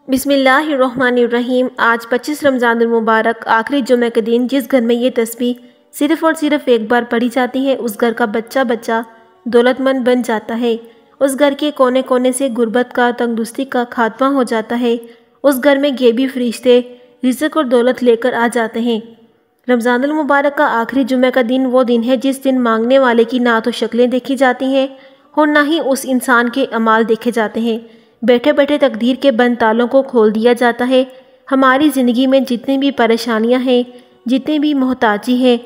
بسم اللہ الرحمن الرحیم۔ آج 25 رمضان المبارک آخری جمعہ کے دن جس گھر میں یہ تسبیح صرف اور صرف ایک بار پڑھی جاتی ہے اس گھر کا بچہ دولت مند بن جاتا ہے۔ اس گھر کے کونے کونے سے غربت کا تنگدستی کا خاتمہ ہو جاتا ہے۔ اس گھر میں غیبی فرشتے رزق اور دولت لے کر آ جاتے ہیں۔ رمضان المبارک کا آخری جمعہ کا دن وہ دن ہے جس دن مانگنے والے کی نہ تو شکلیں دیکھی جاتی ہیں اور نہ ہی اس انسان کے اعمال دیکھے جاتے ہیں۔ بیٹھے بیٹھے تقدیر کے بند تالوں کو کھول دیا جاتا ہے۔ ہماری زندگی میں جتنی بھی پریشانیاں ہیں، جتنی بھی محتاجی ہیں،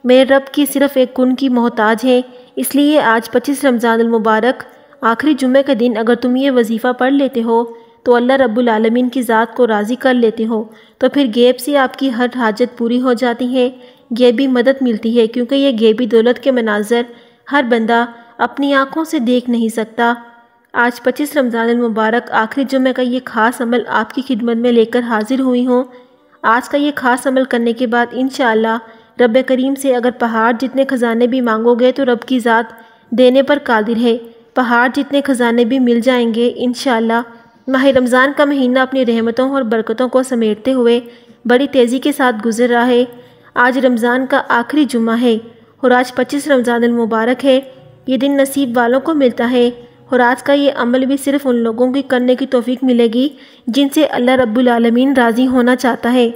میرے رب کی صرف ایک کن کی محتاج ہیں۔ اس لیے آج 25 رمضان المبارک آخری جمعہ کے دن اگر تم یہ وظیفہ پڑھ لیتے ہو تو اللہ رب العالمین کی ذات کو راضی کر لیتے ہو، تو پھر غیب سے آپ کی ہر حاجت پوری ہو جاتی ہے، غیبی مدد ملتی ہے، کیونکہ یہ غیبی دولت کے مناظر ہر بندہ اپنی آنکھوں سے دیکھ نہیں سکتا۔ آج 25 رمضان المبارک آخری جمعہ کا یہ خاص عمل آپ کی خدمت میں لے کر حاضر ہوئی ہوں۔ آج کا یہ خاص عمل کرنے کے بعد انشاءاللہ رب کریم سے اگر پہاڑ جتنے خزانے بھی مانگو گے تو رب کی ذات دینے پر قادر ہے۔ پہاڑ جتنے خزانے بھی مل جائیں گے انشاءاللہ۔ ماہ رمضان کا مہینہ اپنی رحمتوں اور برکتوں کو سمیٹتے ہوئے بڑی تیزی کے ساتھ گزر رہا ہے۔ آج رمضان کا آخری جمعہ ہے اور آج 25 رمضان المبارک ہے۔ یہ دن نصیب والوں کو ملتا ہے اور آج کا یہ عمل بھی صرف ان لوگوں کی کرنے کی توفیق ملے گی جن سے اللہ رب العالمین راضی ہونا چاہتا ہے۔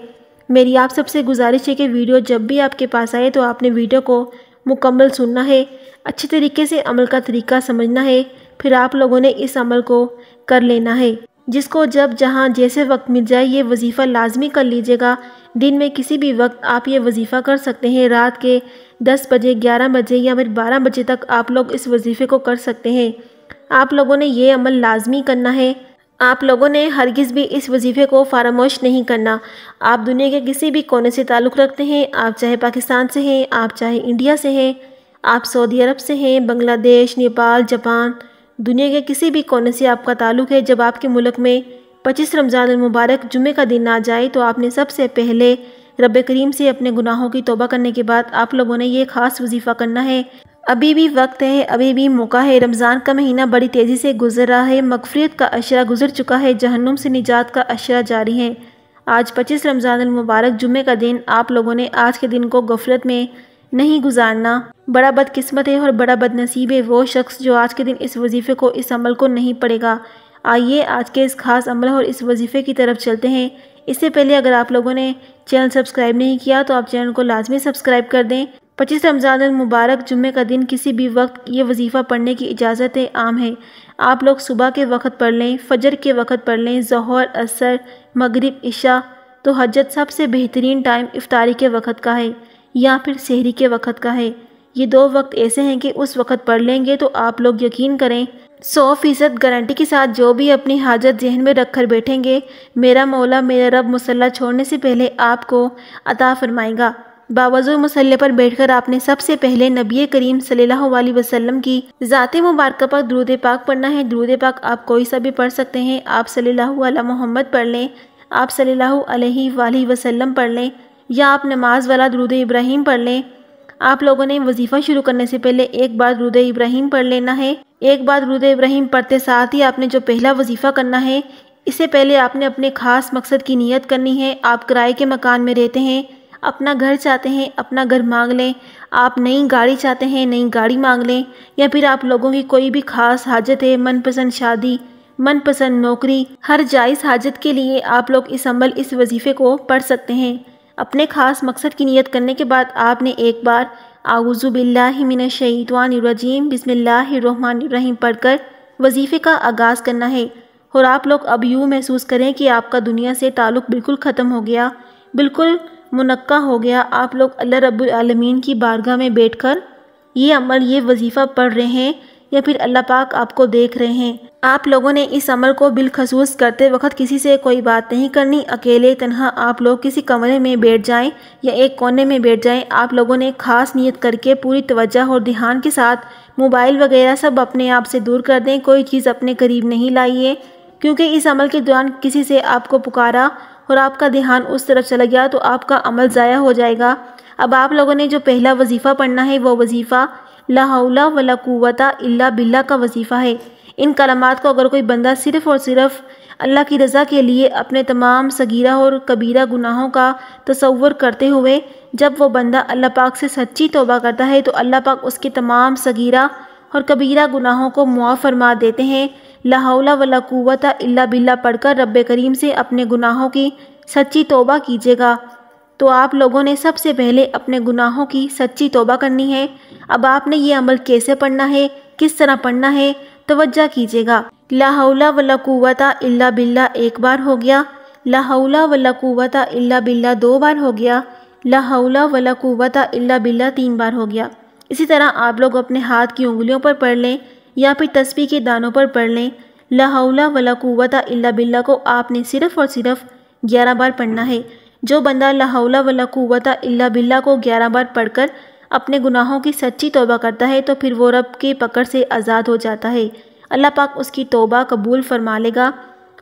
میری آپ سب سے گزارش ہے کہ ویڈیو جب بھی آپ کے پاس آئے تو آپ نے ویڈیو کو مکمل سننا ہے، اچھے طریقے سے عمل کا طریقہ سمجھنا ہے، پھر آپ لوگوں نے اس عمل کو کر لینا ہے۔ جس کو جب جہاں جیسے وقت مل جائے یہ وظیفہ لازمی کر لیجیے گا۔ دن میں کسی بھی وقت آپ یہ وظیفہ کر سکتے ہیں۔ رات کے 10 بجے، 11 بجے یا پھر 12 بجے تک آپ لوگ اس وظیفے کو کر سکتے ہیں۔ آپ لوگوں نے یہ عمل لازمی کرنا ہے۔ آپ لوگوں نے ہرگز بھی اس وظیفے کو فراموش نہیں کرنا۔ آپ دنیا کے کسی بھی کونے سے تعلق رکھتے ہیں، آپ چاہے پاکستان سے ہیں، آپ چاہے انڈیا سے ہیں، آپ سعودی عرب سے ہیں، بنگلہ دیش، نیپال، جاپان، دنیا کے کسی بھی کونے سے آپ کا تعلق ہے، جب آپ کے ملک میں 25 رمضان المبارک جمعے کا دن آ جائے تو آپ نے سب سے پہلے رب کریم سے اپنے گناہوں کی توبہ کرنے کے بعد آپ لوگوں نے یہ خاص وظیفہ کرنا ہے۔ ابھی بھی وقت ہے، ابھی بھی موقع ہے۔ رمضان کا مہینہ بڑی تیزی سے گزر رہا ہے، مغفرت کا عشرہ گزر چکا ہے، جہنم سے نجات کا عشرہ جاری ہے۔ آج 25 رمضان المبارک جمعے کا دن آپ لوگوں نے آج کے دن کو غفلت میں نہیں گزارنا۔ بڑا بدقسمت ہے اور بڑا بدنصیب ہے وہ شخص جو آج کے دن اس وظیفے کو، اس عمل کو نہیں پڑھے گا۔ آئیے آج کے اس خاص عمل اور اس وظیفے کی طرف چلتے ہیں۔ اس سے پہلے اگر آپ لوگوں نے چینل سبسکرائب نہیں کیا تو آپ چینل کو لازمی سبسکرائب کر دیں۔ 25 رمضان المبارک جمعے کا دن کسی بھی وقت یہ وظیفہ پڑھنے کی اجازت عام ہے۔ آپ لوگ صبح کے وقت پڑھ لیں، فجر کے وقت پڑھ لیں، ظہر، عصر، مغرب، عشاء، تو تہجد سب سے بہترین ٹائم افطاری کے وقت کا ہے یا پھر سحری کے وقت کا ہے۔ یہ دو وقت ایسے ہیں کہ اس وقت پڑھ لیں گے تو آپ لوگ یقین کریں 100% گارنٹی کے ساتھ جو بھی اپنی حاجت ذہن میں رکھ کر بیٹھیں گے، میرا مولا، میرا رب مصلی چھوڑنے سے پہلے آپ کو عطا فرمائے گا۔ باوضو مصلی پر بیٹھ کر آپ نے سب سے پہلے نبی کریم صلی اللہ علیہ وسلم کی ذات مبارکہ پر درود پاک پڑھنا ہے۔ درود پاک آپ کوئی سا بھی پڑھ سکتے ہیں۔ آپ صلی اللہ علیہ محمد پڑھ لیں، آپ صلی اللہ علیہ وآلہ وسلم پڑھ لیں، یا آپ نماز والا درود ابراہیم پڑھ لیں۔ آپ لوگوں نے وظیفہ شروع کرنے سے پہلے ایک بار درود ابراہیم پڑھ لینا ہے۔ ایک بار درود ابراہیم پڑھتے ساتھ ہی آپ نے جو پہلا وظیفہ کرنا ہے، اس سے پہلے آپ نے اپنے خاص مقصد کی نیت کرنی ہے۔ آپ کرائے کے مکان میں رہتے ہیں، اپنا گھر چاہتے ہیں، اپنا گھر مانگ لیں۔ آپ نئی گاڑی چاہتے ہیں، نئی گاڑی مانگ لیں، یا پھر آپ لوگوں کی کوئی بھی خاص حاجت ہے، من پسند شادی، من پسند نوکری، ہر جائز حاجت کے لیے آپ لوگ اس عمل، اس وظیفے کو پڑھ سکتے ہیں۔ اپنے خاص مقصد کی نیت کرنے کے بعد آپ نے ایک بار اعوذ باللہ من الشیطان الرجیم بسم اللہ الرحمن الرحیم پڑھ کر وظیفے کا آغاز کرنا ہے۔ اور آپ لوگ اب یوں محسوس کریں کہ آپ کا دنیا سے تعلق بالکل ختم ہو گیا، بالکل منقطع ہو گیا۔ آپ لوگ اللہ رب العالمین کی بارگاہ میں بیٹھ کر یہ عمل، یہ وظیفہ پڑھ رہے ہیں، یا پھر اللہ پاک آپ کو دیکھ رہے ہیں۔ آپ لوگوں نے اس عمل کو بالخصوص کرتے وقت کسی سے کوئی بات نہیں کرنی، اکیلے تنہا آپ لوگ کسی کمرے میں بیٹھ جائیں یا ایک کونے میں بیٹھ جائیں۔ آپ لوگوں نے خاص نیت کر کے پوری توجہ اور دھیان کے ساتھ موبائل وغیرہ سب اپنے آپ سے دور کر دیں، کوئی چیز اپنے قریب نہیں لائیے، کیونکہ اس عمل کے دوران کسی سے آپ کو پکارا اور آپ کا دھیان اس طرف چلا گیا تو آپ کا عمل ضائع ہو جائے گا۔ اب آپ لوگوں نے جو پہلا وظیفہ پڑھنا ہے وہ وظیفہ لا حول ولا قوت الا باللہ کا وظیفہ ہے۔ ان کلمات کو اگر کوئی بندہ صرف اور صرف اللہ کی رضا کے لیے اپنے تمام صغیرہ اور کبیرہ گناہوں کا تصور کرتے ہوئے جب وہ بندہ اللہ پاک سے سچی توبہ کرتا ہے تو اللہ پاک اس کے تمام صغیرہ اور کبیرہ گناہوں کو معاف فرما دیتے ہیں۔ لا حول ولا قوت الا باللہ پڑھ کر رب کریم سے اپنے گناہوں کی سچی توبہ کیجیے گا۔ تو آپ لوگوں نے سب سے پہلے اپنے گناہوں کی سچی توبہ کرنی ہے۔ اب آپ نے یہ عمل کیسے پڑھنا ہے، کس طرح پڑھنا ہے، توجہ کیجیے گا۔ لا حول ولا قوت الا باللہ ایک بار ہو گیا، لا حول ولا قوت الا باللہ دو بار ہو گیا، لا حول ولا قوت الا باللہ تین بار ہو گیا۔ اسی طرح آپ لوگ اپنے ہاتھ کی انگلیوں پر پڑھ لیں یا پھر تسبیح کے دانوں پر پڑھ لیں۔ لا حول ولا قوت الا باللہ کو آپ نے صرف اور صرف 11 بار پڑھنا ہے۔ جو بندہ لا حول ولا قوت الا باللہ کو 11 بار پڑھ کر اپنے گناہوں کی سچی توبہ کرتا ہے تو پھر وہ رب کی پکڑ سے آزاد ہو جاتا ہے۔ اللہ پاک اس کی توبہ قبول فرما لے گا،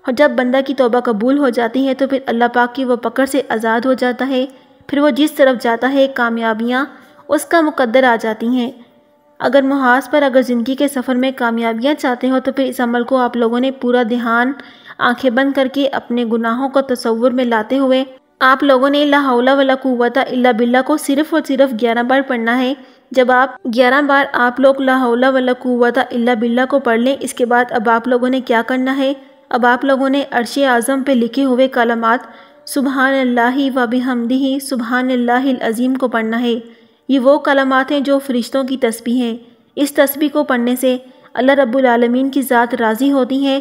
اور جب بندہ کی توبہ قبول ہو جاتی ہے تو پھر اللہ پاک کی وہ پکڑ سے آزاد ہو جاتا ہے۔ پھر وہ جس طرف جاتا ہے کامیابیاں اس کا مقدر آ جاتی ہیں۔ اگر محاذ پر اگر زندگی کے سفر میں کامیابیاں چاہتے ہو تو پھر اس عمل کو آپ لوگوں نے پورا دھیان آنکھیں بند کر کے اپنے گناہوں کو تصور میں لاتے ہوئے آپ لوگوں نے لا حول ولا قوت الا باللہ کو صرف اور صرف 11 بار پڑھنا ہے۔ جب آپ 11 بار آپ لوگ لا حول ولا قوت الا باللہ کو پڑھ لیں، اس کے بعد اب آپ لوگوں نے کیا کرنا ہے؟ اب آپ لوگوں نے عرش اعظم پہ لکھے ہوئے کلمات سبحان اللہ و بحمدہ سبحان اللہ العظیم کو پڑھنا ہے۔ یہ وہ کلمات ہیں جو فرشتوں کی تسبیح ہیں۔ اس تسبیح کو پڑھنے سے اللہ رب العالمین کی ذات راضی ہوتی ہے،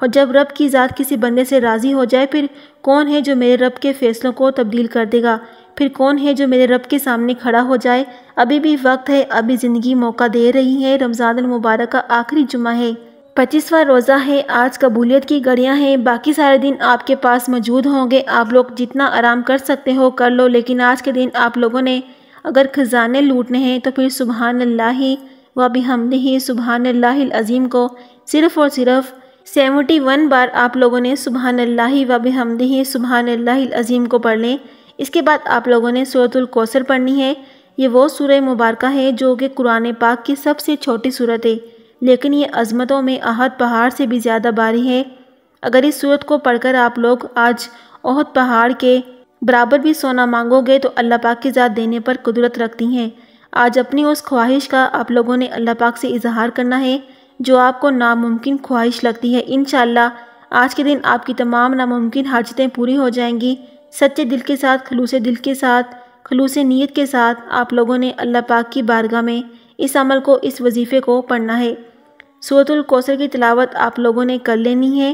اور جب رب کی ذات کسی بندے سے راضی ہو جائے پھر کون ہے جو میرے رب کے فیصلوں کو تبدیل کر دے گا؟ پھر کون ہے جو میرے رب کے سامنے کھڑا ہو جائے؟ ابھی بھی وقت ہے، ابھی زندگی موقع دے رہی ہے۔ رمضان المبارک کا آخری جمعہ ہے، 25واں روزہ ہے، آج قبولیت کی گھڑیاں ہیں، باقی سارے دن آپ کے پاس موجود ہوں گے۔ آپ لوگ جتنا آرام کر سکتے ہو کر لو، لیکن آج کے دن آپ لوگوں نے اگر خزانے لوٹنے ہیں تو پھر سبحان اللہ و بحمدہ سبحان اللہ العظیم کو صرف اور صرف 71 بار آپ لوگوں نے سبحان اللہ و بحمدہ سبحان اللہ العظیم کو پڑھ لیں۔ اس کے بعد آپ لوگوں نے سورۃ الکوثر پڑھنی ہے۔ یہ وہ سورہ مبارکہ ہے جو کہ قرآن پاک کی سب سے چھوٹی سورت ہے، لیکن یہ عظمتوں میں احد پہاڑ سے بھی زیادہ بھاری ہے۔ اگر اس سورت کو پڑھ کر آپ لوگ آج احد پہاڑ کے برابر بھی سونا مانگو گے تو اللہ پاک کی ذات دینے پر قدرت رکھتی ہیں۔ آج اپنی اس خواہش کا آپ لوگوں نے اللہ پاک سے اظہار کرنا ہے جو آپ کو ناممکن خواہش لگتی ہے۔ انشاءاللہ آج کے دن آپ کی تمام ناممکن حاجتیں پوری ہو جائیں گی۔ سچے دل کے ساتھ، خلوص دل کے ساتھ، خلوص نیت کے ساتھ آپ لوگوں نے اللہ پاک کی بارگاہ میں اس عمل کو، اس وظیفے کو پڑھنا ہے۔ سورۃ الکوثر کی تلاوت آپ لوگوں نے کر لینی ہے۔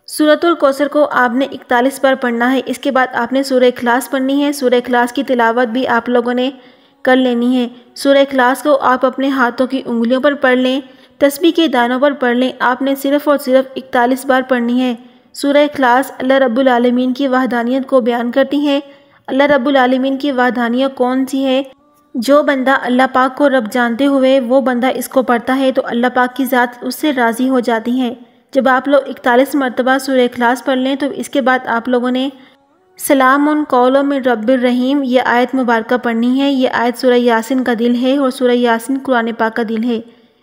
سورۃ الکوثر کو آپ نے 41 بار پڑھنا ہے۔ اس کے بعد آپ نے سورہ اخلاص پڑھنی ہے۔ سورہ اخلاص کی تلاوت بھی آپ لوگوں نے کر لینی ہے۔ سورہ اخلاص کو آپ اپنے ہاتھوں کی انگلیوں پر پڑھ لیں، تسبیح کے دانوں پر پڑھ لیں۔ آپ نے صرف اور صرف 41 بار پڑھنی ہے۔ سورہ اخلاص اللہ رب العالمین کی وحدانیت کو بیان کرتی ہے۔ اللہ رب العالمین کی وحدانیت کون سی ہے؟ جو بندہ اللہ پاک کو رب جانتے ہوئے وہ بندہ اس کو پڑھتا ہے تو اللہ پاک کی ذات اس سے راضی ہو جاتی ہے۔ جب آپ لوگ 41 مرتبہ سورہ اخلاص پڑھ لیں تو اس کے بعد آپ لوگوں نے سلام قول من رب الرحیم یہ آیت مبارکہ پڑھنی ہے۔ یہ آیت سورہ یاسین کا دل ہے، اور سورہ یاسین قرآن پاک کا دل ہے۔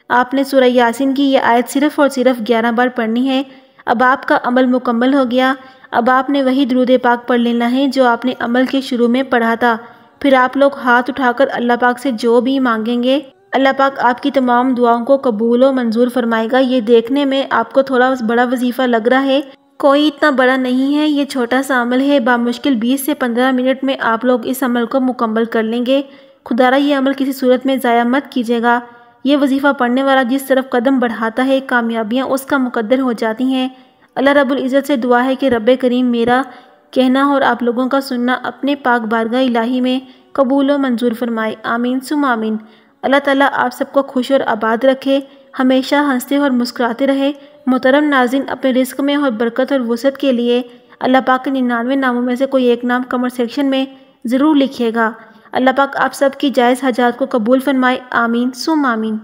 آپ نے سورہ یاسین کی یہ آیت صرف اور صرف 11 بار پڑھنی ہے۔ اب آپ کا عمل مکمل ہو گیا۔ اب آپ نے وہی درود پاک پڑھ لینا ہے جو آپ نے عمل کے شروع میں پڑھا تھا۔ پھر آپ لوگ ہاتھ اٹھا کر اللہ پاک سے جو بھی مانگیں گے اللہ پاک آپ کی تمام دعاؤں کو قبول و منظور فرمائے گا۔ یہ دیکھنے میں آپ کو تھوڑا بڑا وظیفہ لگ رہا ہے، کوئی اتنا بڑا نہیں ہے، یہ چھوٹا سا عمل ہے۔ بامشکل 20 سے 15 منٹ میں آپ لوگ اس عمل کو مکمل کر لیں گے۔ خدا را یہ عمل کسی صورت میں ضائع مت کیجیے گا۔ یہ وظیفہ پڑھنے والا جس طرف قدم بڑھاتا ہے کامیابیاں اس کا مقدر ہو جاتی ہیں۔ اللہ رب العزت سے دعا ہے کہ رب کریم میرا کہنا اور آپ لوگوں کا سننا اپنے پاک بارگاہ الہی میں قبول و منظور فرمائے۔ آمین ثم آمین۔ اللہ تعالیٰ آپ سب کو خوش اور آباد رکھے، ہمیشہ ہنستے اور مسکراتے رہے۔ محترم ناظرین، اپنے رزق میں اور برکت اور وسعت کے لیے اللہ پاک کے 99 ناموں میں سے کوئی ایک نام کمنٹ سیکشن میں ضرور لکھیے گا۔ اللہ پاک آپ سب کی جائز حاجات کو قبول فرمائے۔ آمین ثم آمین۔